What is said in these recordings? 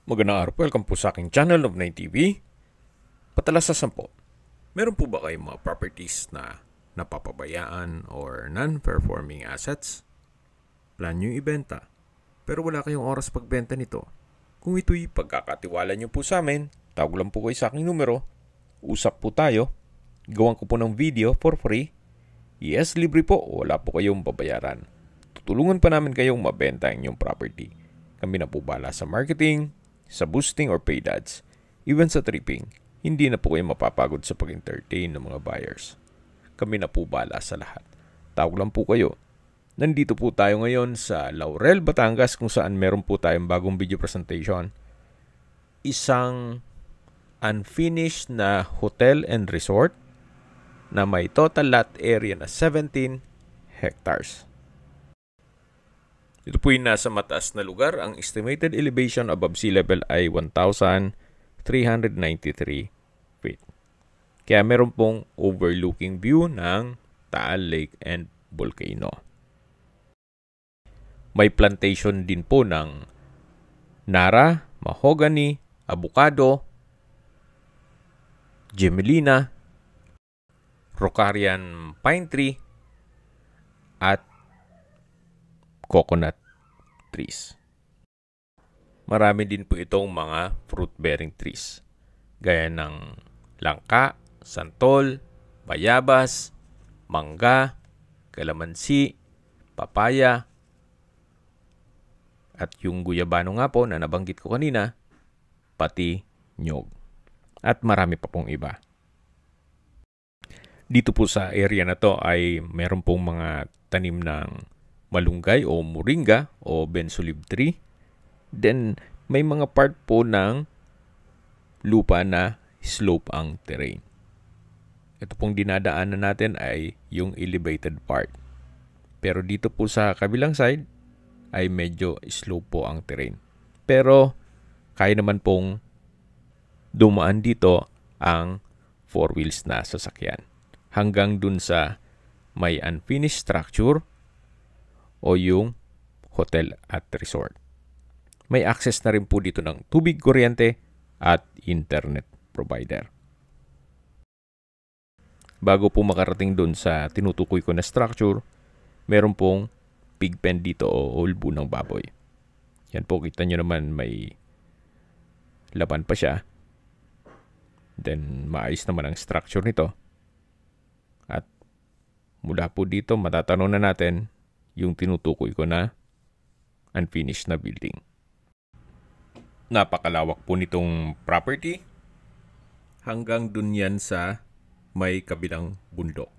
Magandang araw po, welcome po sa aking channel of 9TV. Patalas sa 10. Meron po ba kayong mga properties na napapabayaan or non-performing assets? Plan nyo ibenta, pero wala kayong oras pagbenta nito. Kung ito'y pagkakatiwala nyo po sa amin, tawag lang po kayo sa aking numero, usap po tayo, gawan ko po ng video for free. Yes, libre po, wala po kayong babayaran. Tutulungan pa namin kayong mabenta ang inyong property. Kami na po bala sa marketing, sa boosting or paid ads, even sa tripping. Hindi na po kayo mapapagod sa pag-entertain ng mga buyers. Kami na po bala sa lahat. Tawag lang po kayo. Nandito po tayo ngayon sa Laurel, Batangas kung saan meron po tayong bagong video presentation. Isang unfinished na hotel and resort na may total lot area na 17 hectares. Ito po yung nasa mataas na lugar. Ang estimated elevation above sea level ay 1,393 feet. Kaya meron pong overlooking view ng Taal Lake and Volcano. May plantation din po ng Nara, Mahogany, Avocado, Gemelina, Rocarian Pine Tree, at coconut trees. Marami din po itong mga fruit-bearing trees, gaya ng langka, santol, bayabas, mangga, kalamansi, papaya, at yung guyabano nga po na nabanggit ko kanina, pati nyog. At marami pa pong iba. Dito po sa area na to ay meron pong mga tanim ng malunggay o moringa o bensulib tree. Then, may mga part po ng lupa na slope ang terrain. Ito pong dinadaanan natin ay yung elevated part. Pero dito po sa kabilang side ay medyo slope po ang terrain. Pero, kaya naman pong dumaan dito ang 4 wheels na sasakyan. Hanggang dun sa may unfinished structure o yung hotel at resort. May access na rin po dito ng tubig, kuryente at internet provider. Bago po makarating dun sa tinutukoy ko na structure, meron pong pig pen dito o ulbo ng baboy. Yan po, kita nyo naman may laban pa siya. Then maayos naman ang structure nito. At mula po dito matatanong na natin yung tinutukoy ko na unfinished na building. Napakalawak po nitong property. Hanggang dun yan sa may kabilang bundok.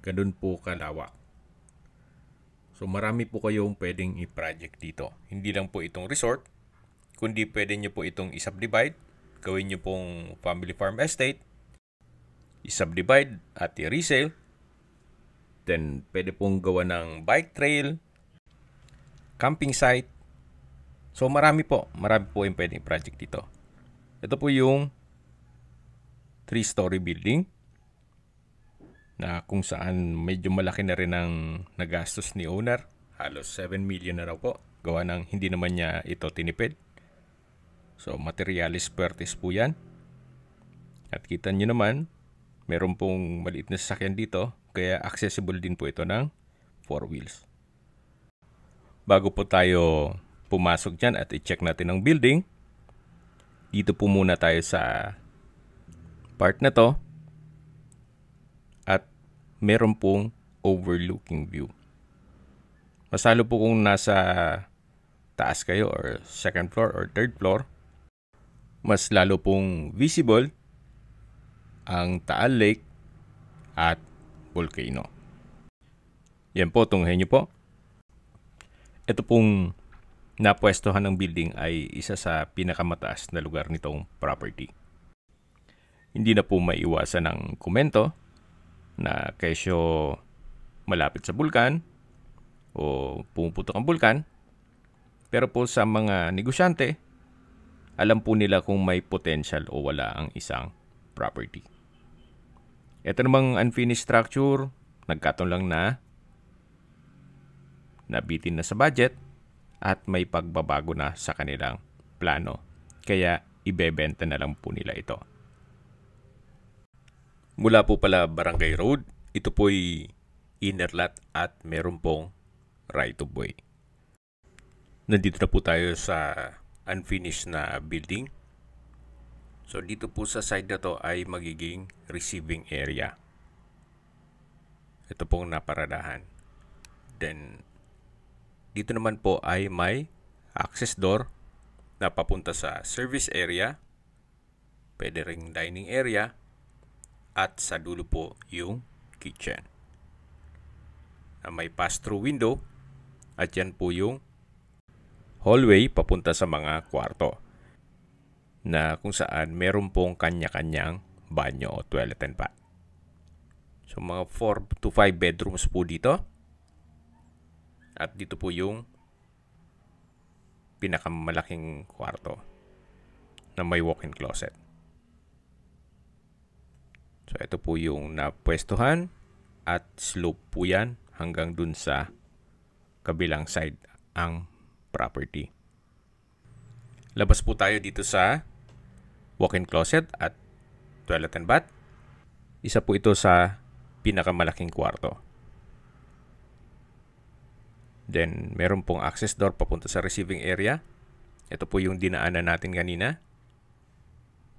Ganun po kalawak. So marami po kayong pwedeng i-project dito. Hindi lang po itong resort, kundi pwede nyo po itong i-subdivide. Gawin nyo pong family farm estate. I-subdivide at i-resale. Then, pwede pong gawa ng bike trail, camping site. So, marami po yung pwedeng project dito. Ito po yung 3-story building na kung saan medyo malaki na rin ang nagastos ni owner. Halos 7 million na raw po. Gawa ng hindi naman niya ito tinipid. So, materialis puertes po yan. At kita nyo naman, meron pong maliit na sasakyan dito. Kaya accessible din po ito ng 4 wheels. Bago po tayo pumasok dyan at i-check natin ang building, dito po muna tayo sa part na to. At meron pong overlooking view. Masalo po kung nasa taas kayo or second floor or third floor, mas lalo pong visible ang Taal Lake at Volcano. Yan po, tunghayin nyo po. Ito pong napwestohan ng building ay isa sa pinakamataas na lugar nitong property. Hindi na po maiwasan ng komento na kesyo malapit sa bulkan o pumuputok ang bulkan. Pero po sa mga negosyante, alam po nila kung may potential o wala ang isang property. Ito namang unfinished structure, nagkataon lang na nabitin na sa budget at may pagbabago na sa kanilang plano. Kaya ibebenta na lang po nila ito. Mula po pala Barangay Road, ito po'y inner lot at meron pong right of way. Nandito na po tayo sa unfinished na building. So dito po sa side na to ay magiging receiving area. Ito pong naparadahan. Then dito naman po ay may access door na papunta sa service area, pwede ring dining area, at sa dulo po yung kitchen. Na may pass-through window at yan po yung hallway papunta sa mga kwarto na kung saan meron pong kanya-kanyang banyo o toilet and bath. So mga 4 to 5 bedrooms po dito. At dito po yung pinakamalaking kwarto na may walk-in closet. So ito po yung napwestuhan at slope po yan hanggang dun sa kabilang side ang property. Labas po tayo dito sa walk-in closet at toilet and bath. Isa po ito sa pinakamalaking kwarto. Then, meron pong access door papunta sa receiving area. Ito po yung dinaanan natin kanina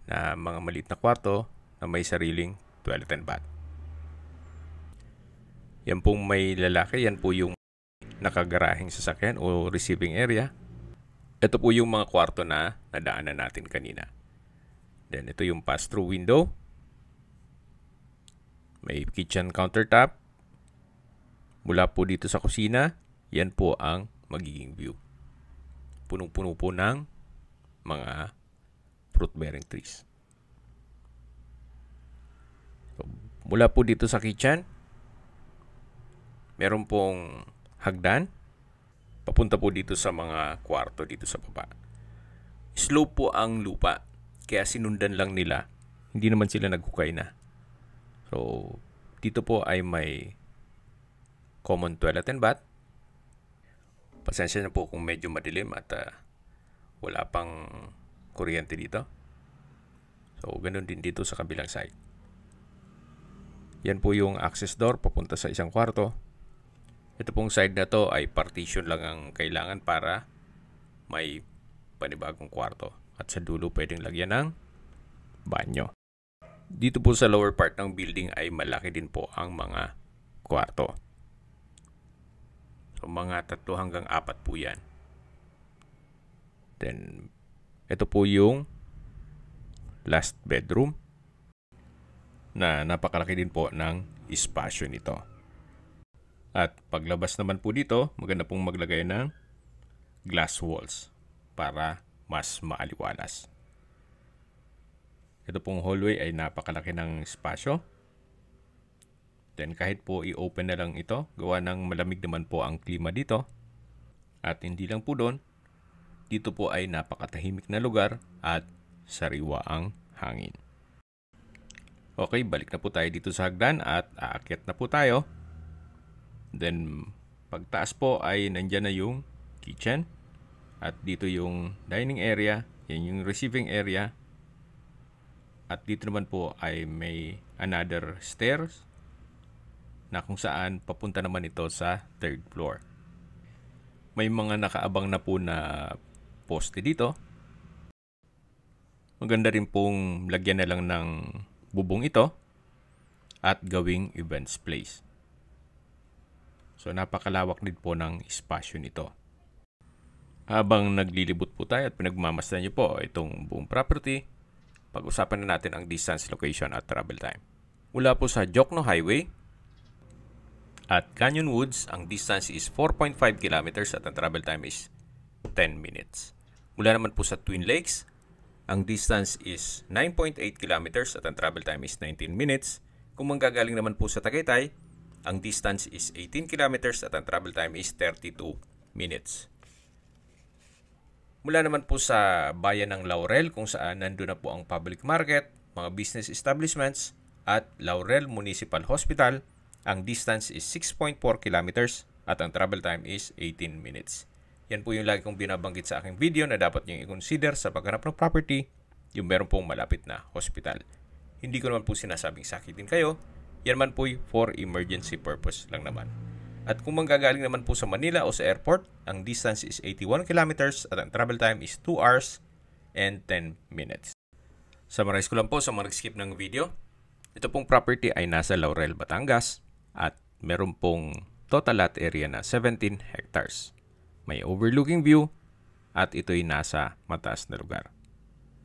na mga maliit na kwarto na may sariling toilet and bath. Yan pong may lalaki, yan po yung nakagarahing sasakyan o receiving area. Ito po yung mga kwarto na nadaanan natin kanina. Then, ito yung pass-through window. May kitchen countertop. Mula po dito sa kusina, yan po ang magiging view. Punong-puno po ng mga fruit-bearing trees. So, mula po dito sa kitchen, meron pong hagdan. Papunta po dito sa mga kwarto dito sa baba. Slope po ang lupa. Kaya sinundan lang nila. Hindi naman sila naghukay na. So, dito po ay may common toilet and bath. Pasensya na po kung medyo madilim at wala pang kuryente dito. So, ganun din dito sa kabilang side. Yan po yung access door papunta sa isang kwarto. Ito pong side na to ay partition lang ang kailangan para may panibagong kwarto. At sa dulo pwedeng lagyan ng banyo. Dito po sa lower part ng building ay malaki din po ang mga kwarto. So mga 3 hanggang 4 po yan. Then ito po yung last bedroom na napakalaki din po ng espasyo nito. At paglabas naman po dito, maganda pong maglagay ng glass walls para mas maaliwalas. Ito pong hallway ay napakalaki ng espasyo. Then kahit po i-open na lang ito, gawa ng malamig naman po ang klima dito. At hindi lang po doon, dito po ay napakatahimik na lugar at sariwa ang hangin. Okay, balik na po tayo dito sa hagdan at aakyat na po tayo. Then pagtaas po ay nandyan na yung kitchen. At dito yung dining area, yan yung receiving area. At dito naman po ay may another stairs na kung saan papunta naman ito sa 3rd floor. May mga nakaabang na po na poste dito. Maganda rin pong lagyan na lang ng bubong ito at gawing events place. So napakalawak din po ng espasyo nito. Habang naglilibot po tayo at pinagmamasdan niyo po itong buong property, pag-usapan na natin ang distance, location at travel time. Mula po sa Jokno Highway at Canyon Woods, ang distance is 4.5 kilometers at ang travel time is 10 minutes. Mula naman po sa Twin Lakes, ang distance is 9.8 kilometers at ang travel time is 19 minutes. Kung manggagaling naman po sa Tagaytay, ang distance is 18 kilometers at ang travel time is 32 minutes. Mula naman po sa bayan ng Laurel kung saan nandun na po ang public market, mga business establishments at Laurel Municipal Hospital, ang distance is 6.4 kilometers at ang travel time is 18 minutes. Yan po yung lagi kong binabanggit sa aking video na dapat nyo i-consider sa paghanap ng property, yung meron pong malapit na hospital. Hindi ko naman po sinasabing sakitin kayo, yan man po for emergency purpose lang naman. At kung manggagaling naman po sa Manila o sa airport, ang distance is 81 kilometers at ang travel time is 2 hours and 10 minutes. Summarize ko lang po sa mga nag-skip ng video. Ito pong property ay nasa Laurel, Batangas at meron pong total lot area na 17 hectares. May overlooking view at ito'y nasa mataas na lugar.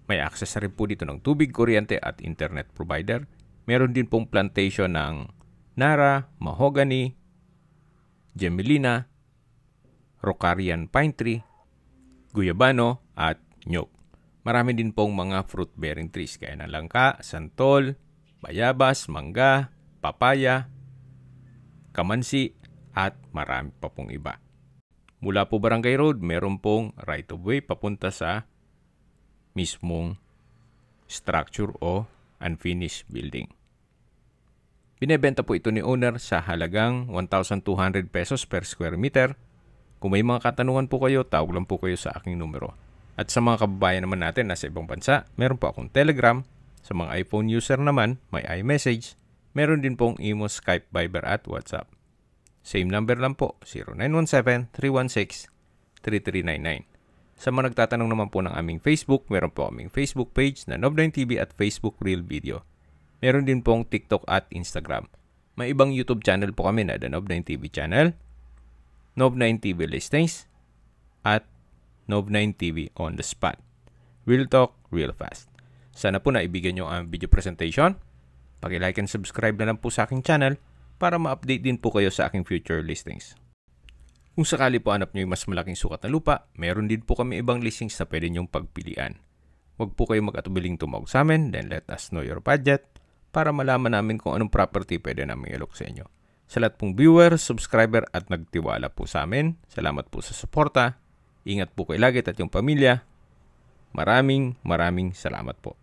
May access na rin po dito ng tubig, kuryente at internet provider. Meron din pong plantation ng Nara, Mahogany, Gemelina, Rocarian Pine Tree, Guyabano at Nyog. Marami din pong mga fruit-bearing trees gaya ng langka, santol, bayabas, mangga, papaya, kamansi at marami pa pong iba. Mula po Barangay Road, meron pong right-of-way papunta sa mismong structure o unfinished building. Binebenta po ito ni owner sa halagang 1,200 pesos per square meter. Kung may mga katanungan po kayo, tawag lang po kayo sa aking numero. At sa mga kababayan naman natin nasa ibang bansa, meron po akong Telegram. Sa mga iPhone user naman, may iMessage. Meron din pong Imo, Skype, Viber at WhatsApp. Same number lang po, 0917-316-3399. Sa mga nagtatanong naman po ng aming Facebook, meron po aming Facebook page na Nob9TV at Facebook Real Video. Meron din pong TikTok at Instagram. May ibang YouTube channel po kami na The Nob9TV channel, Nob9TV Listings, at Nob9TV On The Spot. Real talk, real fast. Sana po naibigan nyo ang video presentation. Paki-like and subscribe na lang po sa aking channel para ma-update din po kayo sa aking future listings. Kung sakali po hanap nyo yung mas malaking sukat na lupa, meron din po kami ibang listings na pwede nyong pagpilian. Huwag po kayo mag-atubiling tumawag sa amin, then let us know your budget para malaman namin kung anong property pwede namin ilok sa inyo. Sa lahat pong viewer, subscriber at nagtiwala po sa amin, salamat po sa suporta. Ingat po kayo lagi at yung pamilya. Maraming salamat po.